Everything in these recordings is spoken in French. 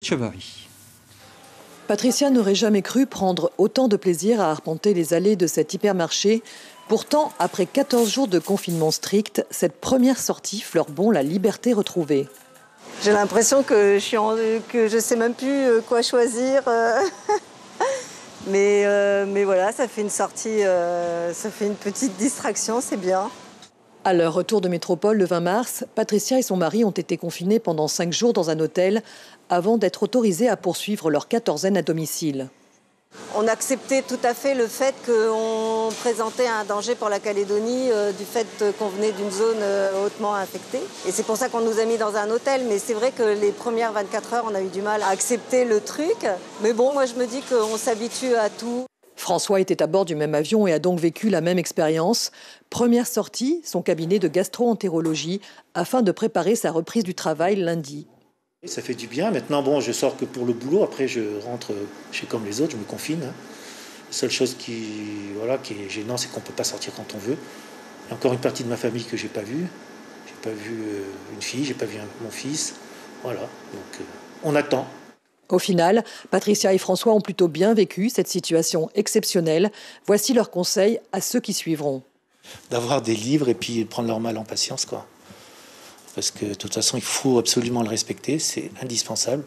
Chevary. Patricia n'aurait jamais cru prendre autant de plaisir à arpenter les allées de cet hypermarché. Pourtant, après 14 jours de confinement strict, cette première sortie fleure bon la liberté retrouvée. J'ai l'impression que je ne sais même plus quoi choisir. Mais voilà, ça fait une sortie, ça fait une petite distraction, c'est bien. À leur retour de métropole le 20 mars, Patricia et son mari ont été confinés pendant 5 jours dans un hôtel avant d'être autorisés à poursuivre leur quatorzaine à domicile. On acceptait tout à fait le fait qu'on présentait un danger pour la Calédonie du fait qu'on venait d'une zone hautement infectée. Et c'est pour ça qu'on nous a mis dans un hôtel. Mais c'est vrai que les premières 24 heures, on a eu du mal à accepter le truc. Mais bon, moi je me dis qu'on s'habitue à tout. François était à bord du même avion et a donc vécu la même expérience. Première sortie, son cabinet de gastro-entérologie, afin de préparer sa reprise du travail lundi. Ça fait du bien. Maintenant, bon, je sors que pour le boulot. Après, je rentre chez comme les autres, je me confine. La seule chose qui est gênant, c'est qu'on ne peut pas sortir quand on veut. Il y a encore une partie de ma famille que je n'ai pas vue. Je n'ai pas vu une fille, je n'ai pas vu mon fils. Voilà, donc on attend. Au final, Patricia et François ont plutôt bien vécu cette situation exceptionnelle. Voici leurs conseils à ceux qui suivront. D'avoir des livres et puis de prendre leur mal en patience, quoi. Parce que de toute façon, il faut absolument le respecter, c'est indispensable.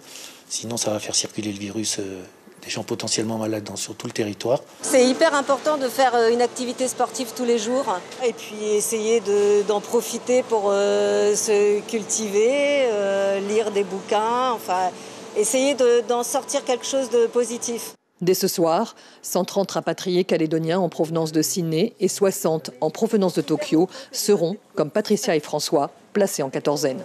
Sinon, ça va faire circuler le virus des gens potentiellement malades sur tout le territoire. C'est hyper important de faire une activité sportive tous les jours et puis essayer d'en profiter pour se cultiver, lire des bouquins, enfin, essayer d'en sortir quelque chose de positif. Dès ce soir, 130 rapatriés calédoniens en provenance de Sydney et 60 en provenance de Tokyo seront, comme Patricia et François, placés en quatorzaine.